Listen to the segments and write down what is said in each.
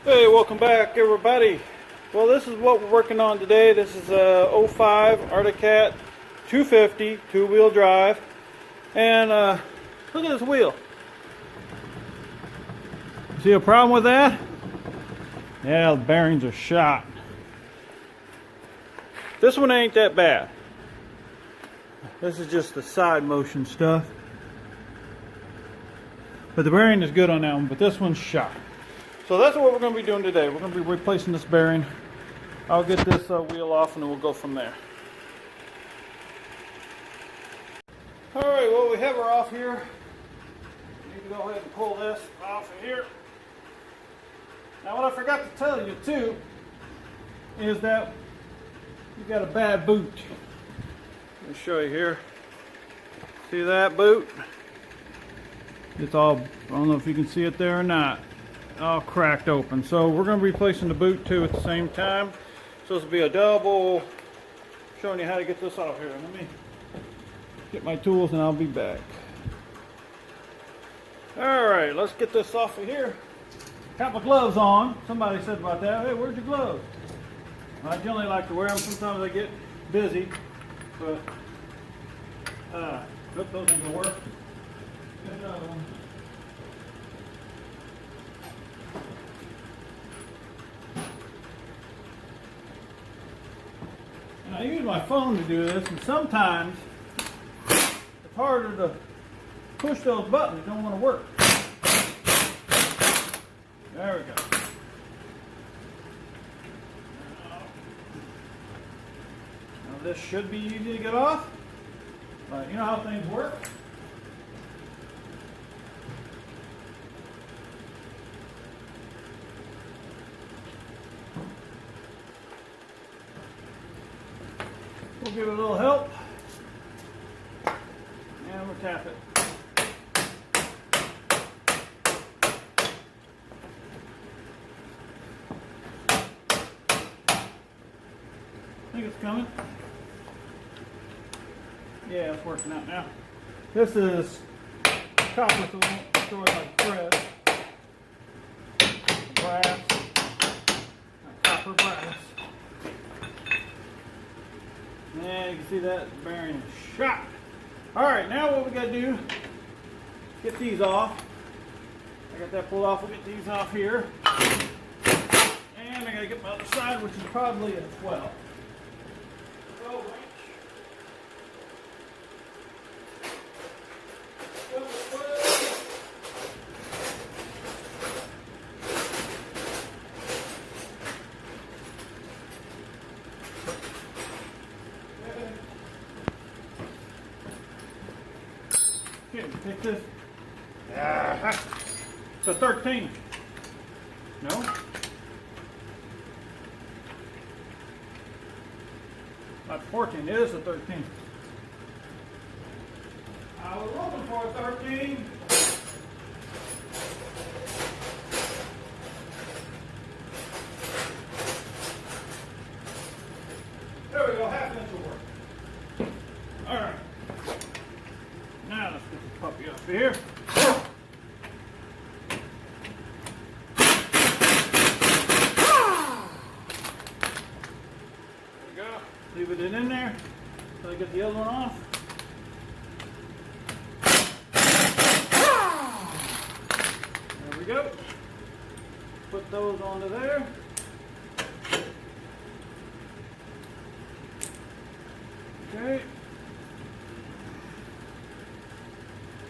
Hey, welcome back everybody. Well, this is what we're working on today. This is a '05 Arctic Cat 250 two-wheel drive. And look at this wheel. See a problem with that? Yeah, the bearings are shot. This one ain't that bad. This is just the side motion stuff. But the bearing is good on that one, but this one's shot. So that's what we're going to be doing today. We're going to be replacing this bearing. I'll get this wheel off and then we'll go from there. Alright, well, we have her off here. You can go ahead and pull this off of here. Now what I forgot to tell you too is that you got a bad boot. Let me show you here. See that boot? It's all, I don't know if you can see it there or not, all cracked open. So we're going to be replacing the boot too at the same time. So this will be a double, showing you how to get this off here. Let me get my tools and I'll be back. Alright, let's get this off of here. Got my gloves on. Somebody said about that, hey, where's your gloves? I generally like to wear them. Sometimes I get busy, but nope, those ain't gonna work. Get another one. And I use my phone to do this, and sometimes it's harder to push those buttons. They don't want to work. There we go. Now this should be easy to get off, but you know how things work. We'll give it a little help, and we'll tap it. I think it's coming. Yeah, it's working out now. This is copper, so it won't destroy like thread. Brass, copper brass. And you can see that bearing is shot. Alright, now what we got to do, get these off. I got that pulled off. We'll get these off here. And I got to get my other side, which is probably a 12. Okay, take this. It's a 13. No? Not 14, it is a 13. I was looking for a 13. There we go, half an inch will work. Alright. Now let's get this puppy up here. There we go. Leave it in there until I get the other one off. There we go. Put those onto there. Okay.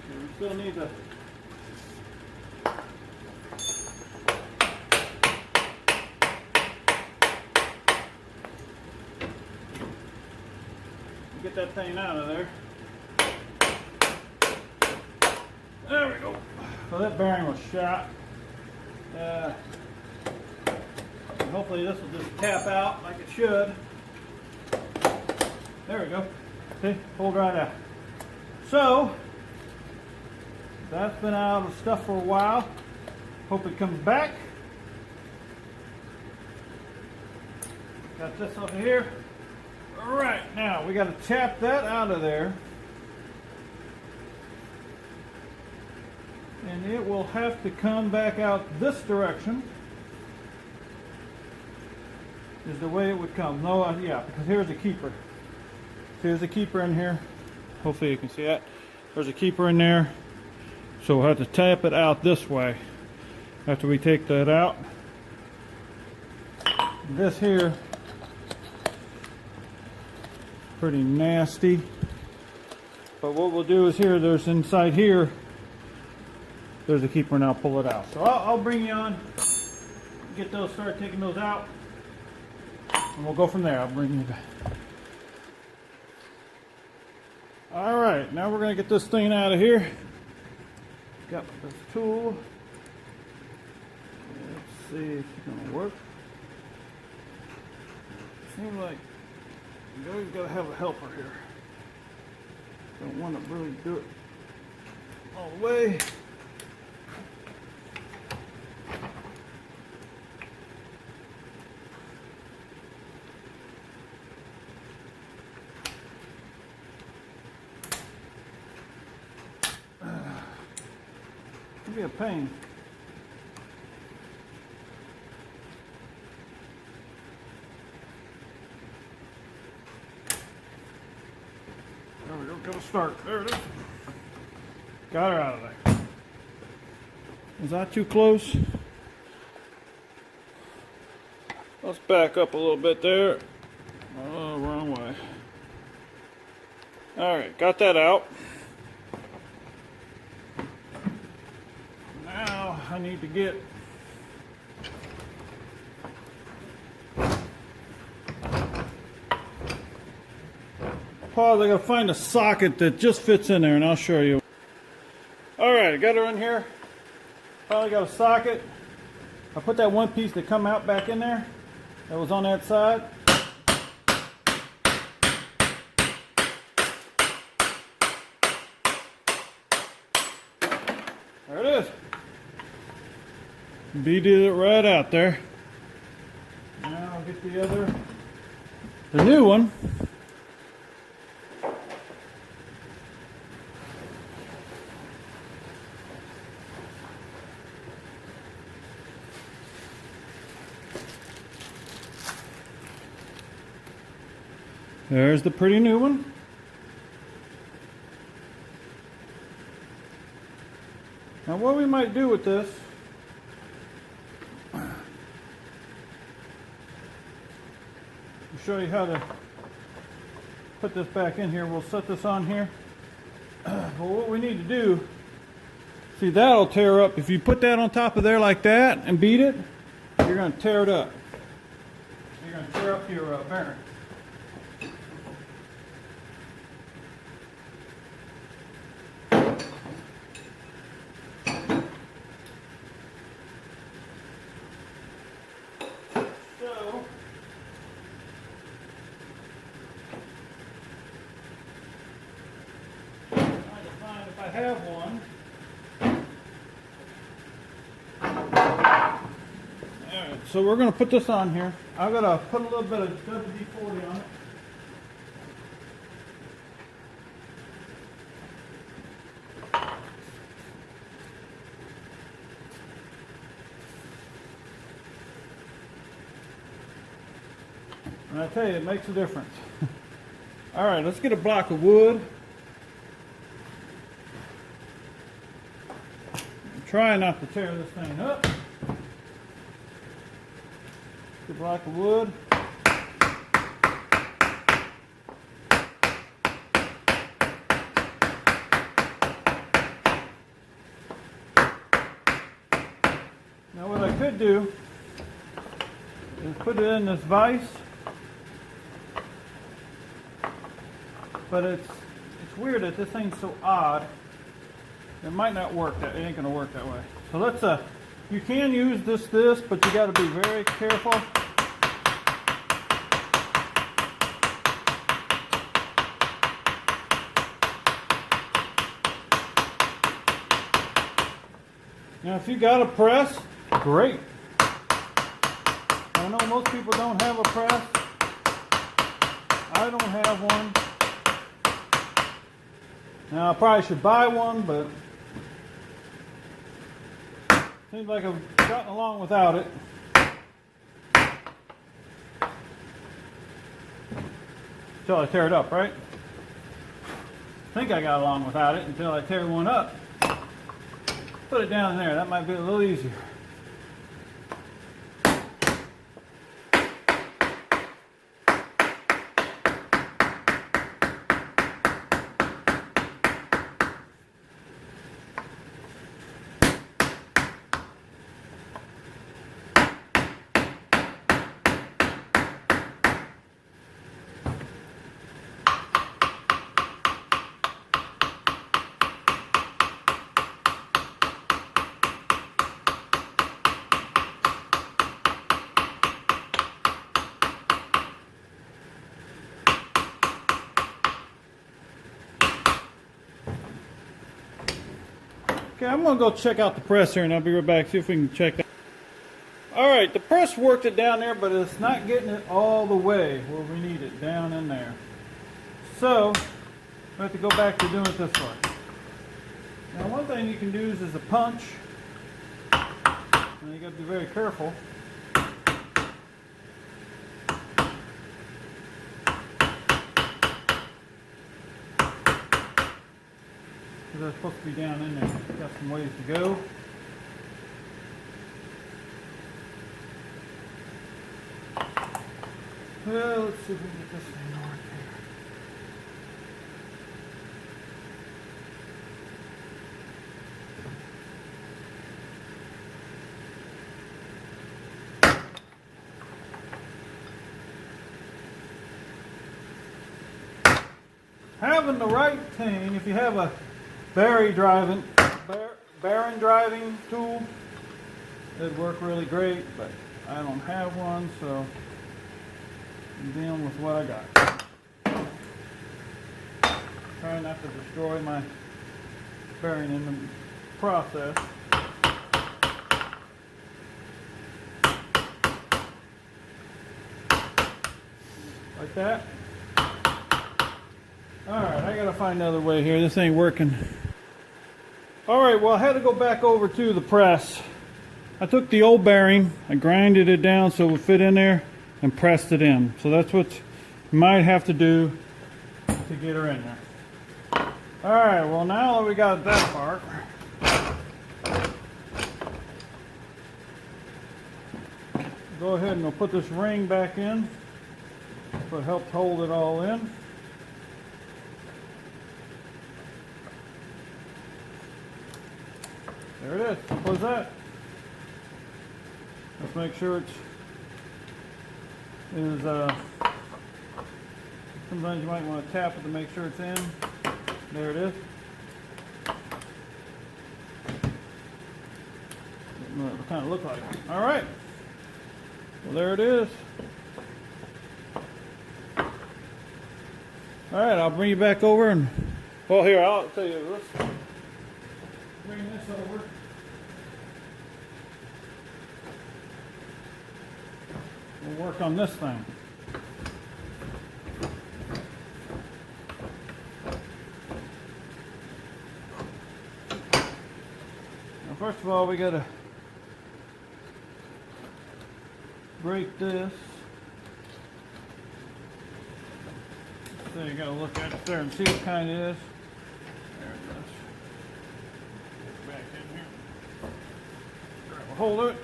We still need to get that thing out of there. There we go. So that bearing was shot. Hopefully this will just tap out like it should. There we go. See, pulled right out. So that's been out of stuff for a while. Hope it comes back. Got this over here. All right, now we got to tap that out of there. and it will have to come back out this direction. Is the way it would come. No, yeah, because here's a keeper. Here's a keeper in here. Hopefully you can see that. There's a keeper in there. So we'll have to tap it out this way. After we take that out. This here, pretty nasty. But what we'll do is here, there's inside here, there's a keeper, and I'll pull it out. So I'll bring you on, get those, start taking those out. And we'll go from there. I'll bring you back. All right, now we're going to get this thing out of here. Got this tool. Let's see if it's going to work. Seems like you always got to have a helper here. Don't want to really do it all the way. It'd be a pain. There we go, got to start. There it is. Got her out of there. Was that too close? Let's back up a little bit there. Oh, wrong way. All right, got that out. Now I need to get pause. I gotta find a socket that just fits in there, and I'll show you. All right, I got her in here. Finally got a socket. I put that one piece that come out back in there that was on that side. There it is. Beaded it right out there. Now I'll get the new one. There's the pretty new one. Now what we might do with this, I'll show you how to put this back in here. We'll set this on here. But what we need to do, see, that'll tear up. If you put that on top of there like that and beat it, you're going to tear it up. You're going to tear up your bearing. I have one. Alright, so we're going to put this on here. I'm going to put a little bit of WD-40 on it. And I tell you, it makes a difference. Alright, let's get a block of wood. Try not to tear this thing up. A block of wood. Now what I could do is put it in this vise, but it's weird that this thing's so odd. It might not work. It ain't going to work that way. So let's, you can use this, but you got to be very careful. Now if you got a press, great. I know most people don't have a press. I don't have one. Now I probably should buy one, but Seems like I've gotten along without it. Until I tear it up, right? I think I got along without it until I tear one up. Put it down there. That might be a little easier. Okay, I'm gonna go check out the press here and I'll be right back, see if we can check that. Alright, the press worked it down there, but it's not getting it all the way where we need it, down in there. So, we have to go back to doing it this way. Now one thing you can do is a punch. And you gotta be very careful. They're supposed to be down in there. Got some ways to go. Well, let's see if we can get this thing on here. Having the right thing, if you have a bearing driving tool, it'd work really great, but I don't have one, so I'm dealing with what I got. Trying not to destroy my bearing in the process. Like that. Alright, I gotta find another way here. This ain't working. Alright, well I had to go back over to the press. I took the old bearing, I grinded it down so it would fit in there, and pressed it in. So that's what you might have to do to get her in there. Alright, well now that we got that part, go ahead and we'll put this ring back in so it helps hold it all in. There it is. Simple as that. Let's make sure it's sometimes you might want to tap it to make sure it's in. There it is. What it kind of look like. All right. Well, there it is. All right, I'll bring you back over and. Well, here I'll tell you. Let's bring this over. We'll work on this thing. Now, first of all, we got to break this. So you got to look at it there and see what kind it is. There it is. Get back in here. Grab a hold of it.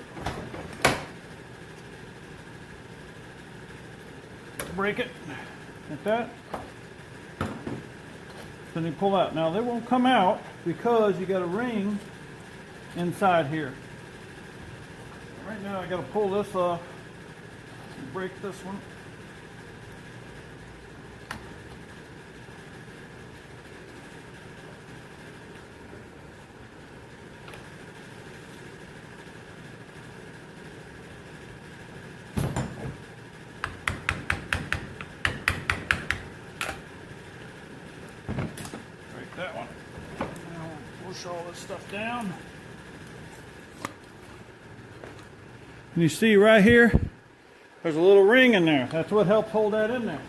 Break it like that. Then you pull out. Now they won't come out because you got a ring inside here. Right now I got to pull this off and break this one. That one. Now we'll push all this stuff down. And you see right here, there's a little ring in there. That's what helps hold that in there.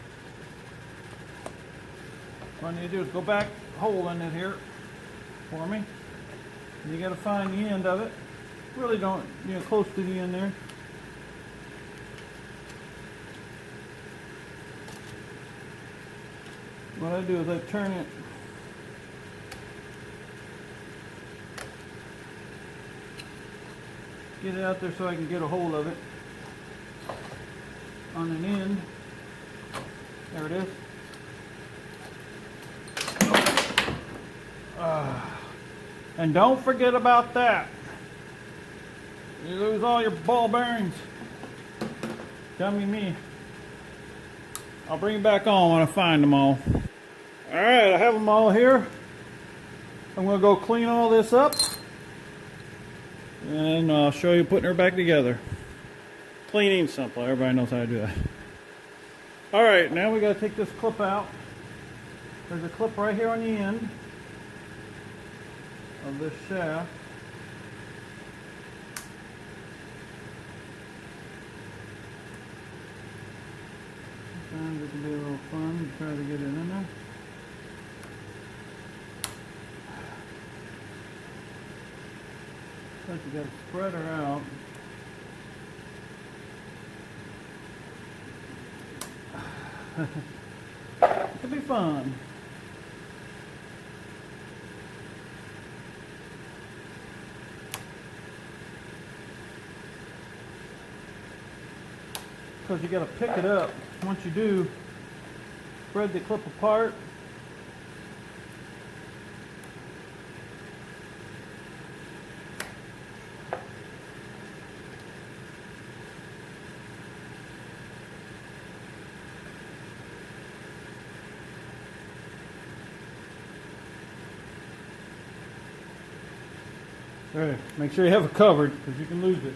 What I need to do is go back, hold in it here for me. And you got to find the end of it. really don't, you know, close to the end there. What I do is I turn it get it out there so I can get a hold of it on an end. There it is. And don't forget about that. You lose all your ball bearings. Dummy me. I'll bring it back on when I find them all. Alright, I have them all here. I'm going to go clean all this up. And I'll show you putting her back together. Cleaning simple. Everybody knows how to do that. Alright, now we got to take this clip out. There's a clip right here on the end of this shaft. Sometimes it can be a little fun to try to get it in there. But you got to spread her out. It could be fun. Because you got to pick it up. Once you do, spread the clip apart. There, make sure you have it covered because you can lose it.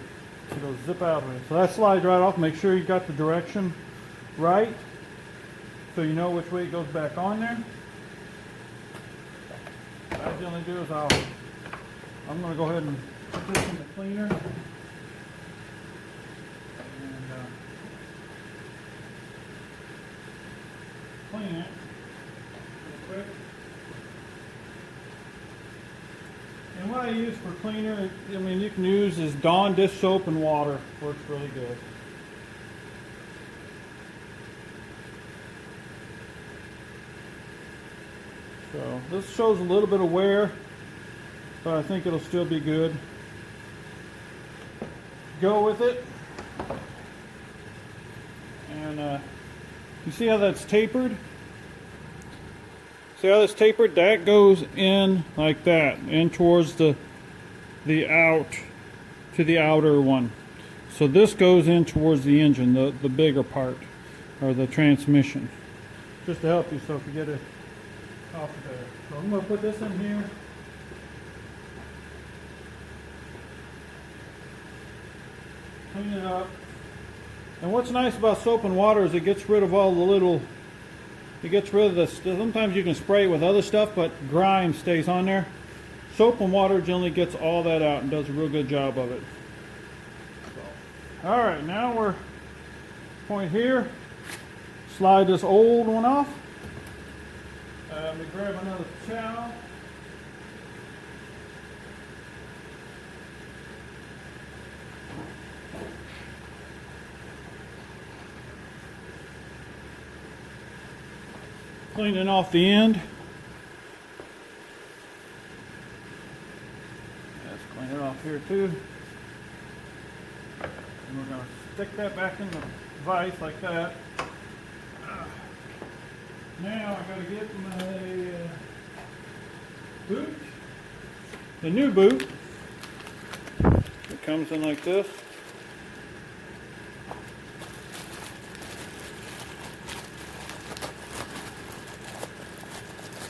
It'll zip out of it. So that slides right off. Make sure you got the direction right so you know which way it goes back on there. What I generally do is I'm going to go ahead and put this in the cleaner. And clean it real quick. And what I use for cleaner, I mean, you can use is Dawn dish soap and water. Works really good. So this shows a little bit of wear, but I think it'll still be good. Go with it. And you see how that's tapered? See how that's tapered? That goes in like that, in towards the out to the outer one. So this goes in towards the engine, the bigger part, or the transmission, just to help you. So if you get it off there, so I'm going to put this in here. Clean it up. And what's nice about soap and water is it gets rid of all the little. It gets rid of the, sometimes you can spray it with other stuff, but grime stays on there. Soap and water generally gets all that out and does a real good job of it. So, all right, now we're point here. Slide this old one off. Let me grab another towel. Cleaning off the end. Let's clean it off here too. And we're going to stick that back in the vise like that. Now I got to get my boot. The new boot. It comes in like this.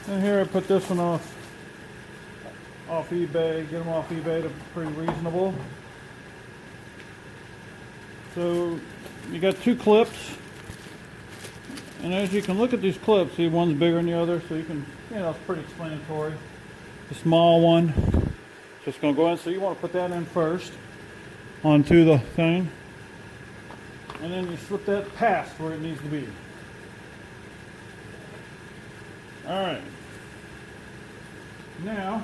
And here I put this one off eBay, get them off eBay, they're pretty reasonable. So you got two clips, and as you can look at these clips, see one's bigger than the other, so you can, you know, it's pretty explanatory. The small one, just going to go in, so you want to put that in first onto the thing, and then you slip that past where it needs to be. Alright, now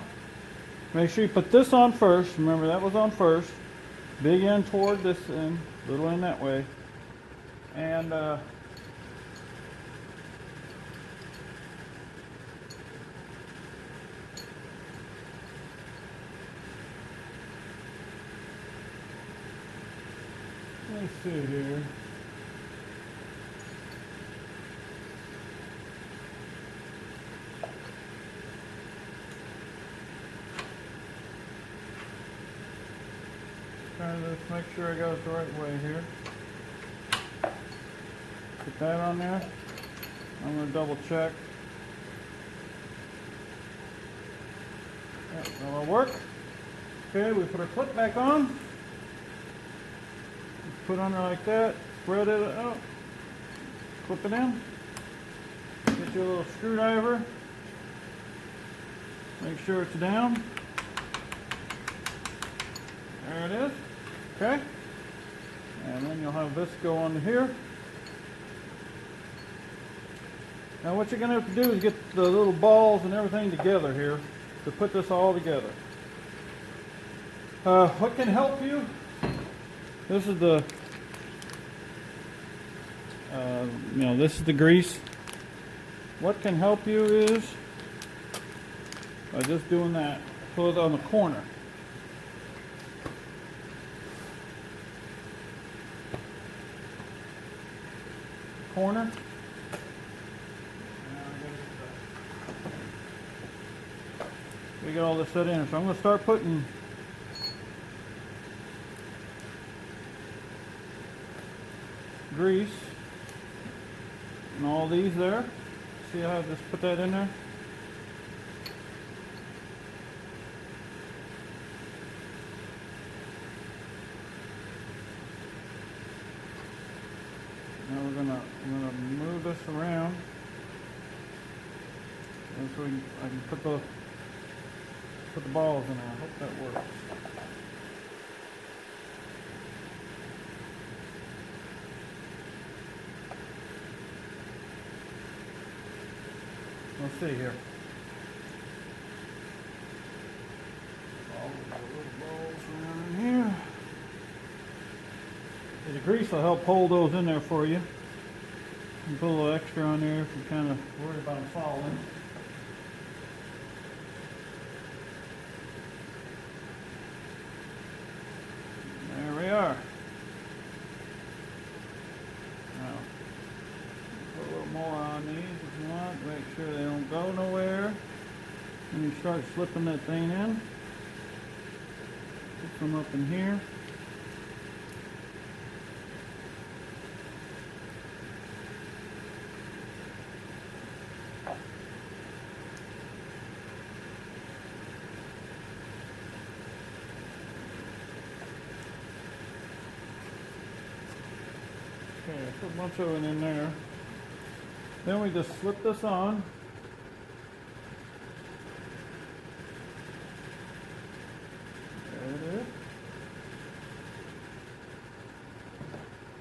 Make sure you put this on first. Remember that was on first. Big end toward this end, little end that way. And let's see here. Trying to just make sure I got it the right way here. Put that on there. I'm going to double check. Yep, that'll work. Okay, we put our clip back on. Put on there like that. Spread it out. Clip it in. Get you a little screwdriver. Make sure it's down. There it is. Okay. And then you'll have this go on here. Now what you're going to have to do is get the little balls and everything together here to put this all together. What can help you? This is the, this is the grease. What can help you is by just doing that. Put it on the corner. Corner. We got all this set in, so I'm going to start putting grease and all these there. See how I just put that in there? Now I'm gonna move this around, and so I can put the balls in there. I hope that works. Let's see here. All the little balls around in here. The grease will help hold those in there for you. You put a little extra on there if you're kind of worried about them falling. There we are. Now, put a little more on these if you want. Make sure they don't go nowhere. And you start slipping that thing in. Put some up in here. Okay, put a bunch of it in there. Then we just slip this on. There it is.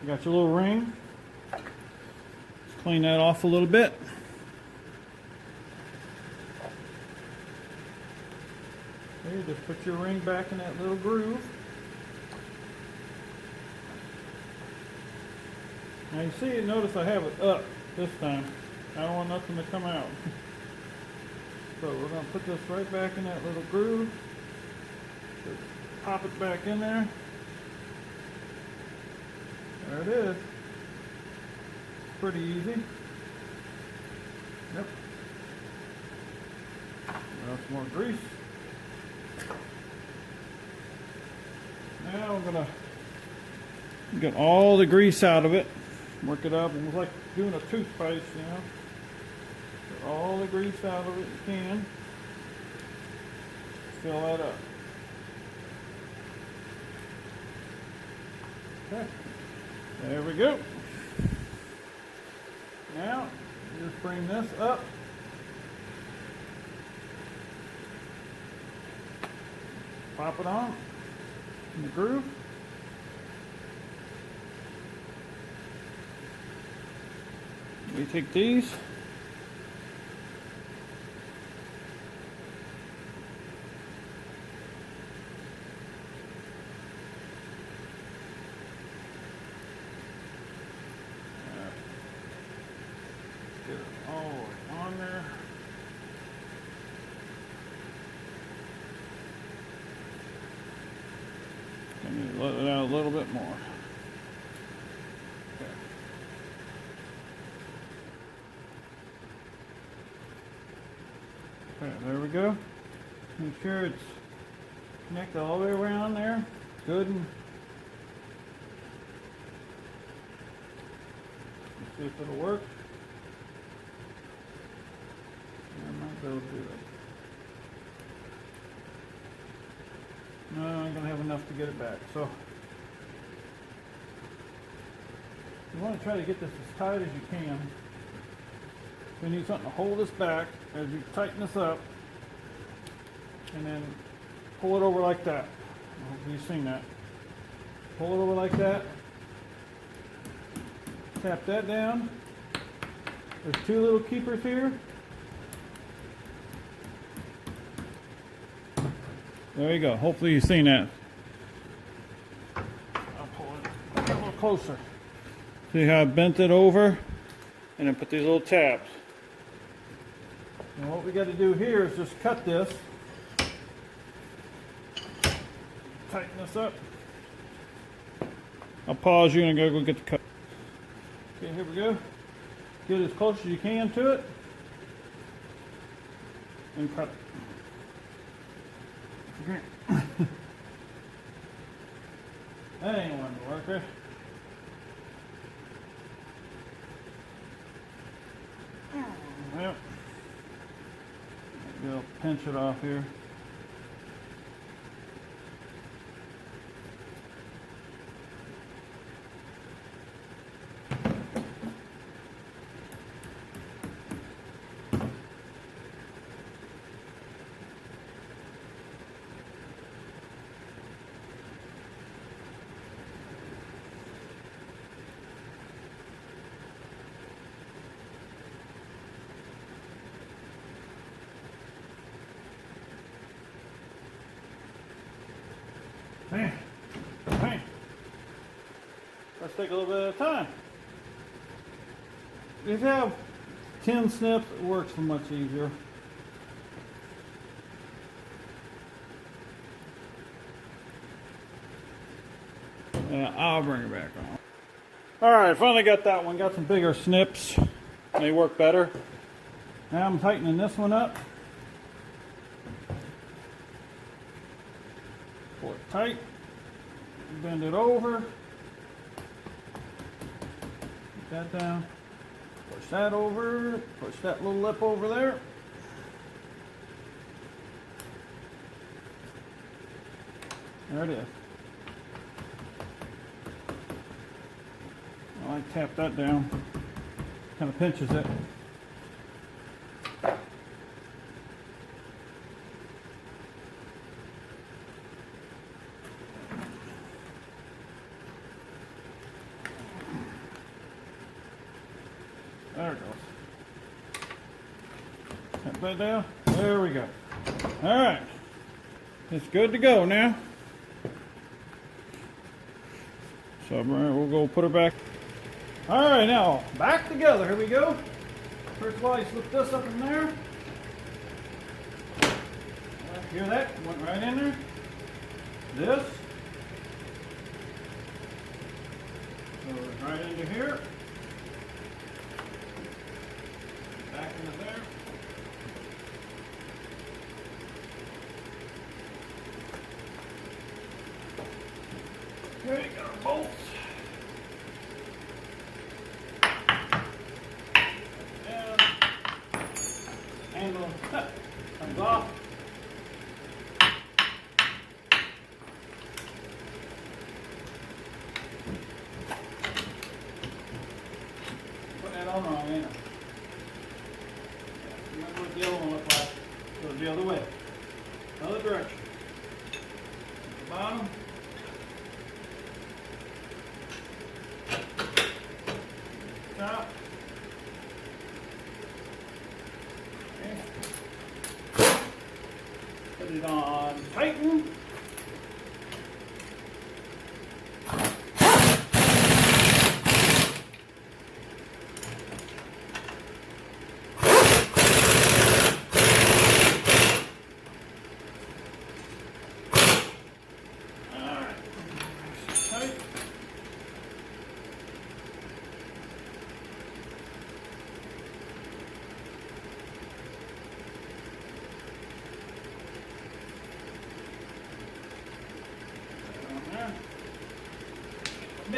You got your little ring. Let's clean that off a little bit. Okay, just put your ring back in that little groove. Now you see, notice I have it up this time. I don't want nothing to come out. So we're going to put this right back in that little groove. Just pop it back in there. There it is. Pretty easy. Yep. Now some more grease. Now we're going to get all the grease out of it. Work it up, and it's like doing a toothpaste, you know. Get all the grease out of it you can. Fill that up. Okay. There we go. Now, just bring this up. Pop it on in the groove. We take these. on there. I need to let it out a little bit more. Okay. Okay, there we go. Make sure it's connected all the way around there. Good. And let's see if it'll work. I might be able to do it. No, I'm going to have enough to get it back. So you want to try to get this as tight as you can. We need something to hold this back as you tighten this up, and then pull it over like that. Hopefully you've seen that. Pull it over like that. Tap that down. There's two little keepers here. There you go. Hopefully you've seen that. I'll pull it a little closer. See how I bent it over? And then put these little tabs. And what we got to do here is just cut this. Tighten this up. I'll pause you and go get the cut. Okay, here we go. Get as close as you can to it. And cut it. Okay. That ain't one to work with. Well, maybe I'll pinch it off here. Hey, let's take a little bit of time. If you have 10 snips, it works so much easier. Yeah, I'll bring it back on. Alright, finally got that one. Got some bigger snips. They work better. Now I'm tightening this one up. Pull it tight. Bend it over. Put that down. Push that over. Push that little lip over there. There it is. I tap that down. Kind of pinches it. There it goes. Tap that down. There we go. All right. It's good to go now. So we'll go put her back. All right, now back together. Here we go. First of all, you slip this up in there. Hear that? Went right in there. This goes right into here. Back into there. There you go, bolts. And handle comes off. Put that on wrong, ain't it? Remember what the other one looked like. Goes the other way. Other direction. At the bottom. Top. Okay. Put it on tighten.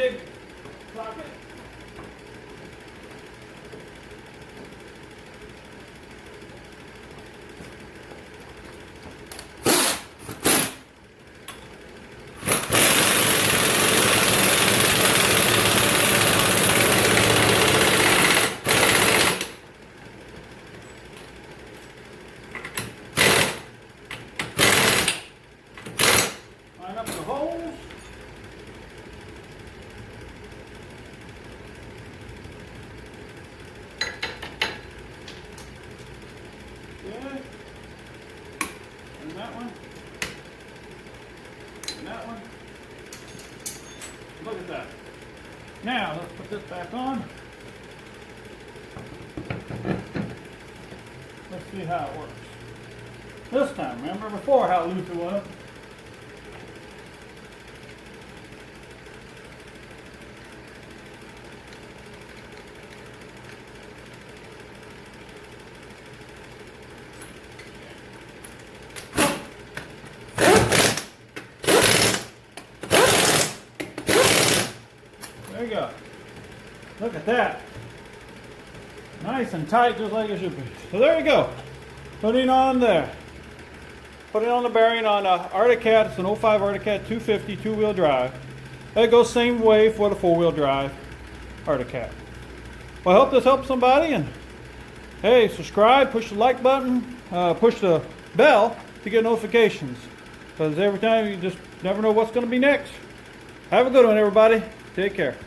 jig socket. Line up the holes. Okay. And that one. And that one. Look at that. Now, let's put this back on. Let's see how it works. This time, remember before how loose it was? There you go. Look at that. Nice and tight, just like it should be. So there you go. Putting on there. Putting on the bearing on a Arctic Cat. It's an 05 Arctic Cat 250 two-wheel drive. That goes same way for the four-wheel drive Arctic Cat. Well, I hope this helps somebody. And hey, subscribe, push the like button, push the bell to get notifications. Because every time you just never know what's going to be next. Have a good one, everybody. Take care.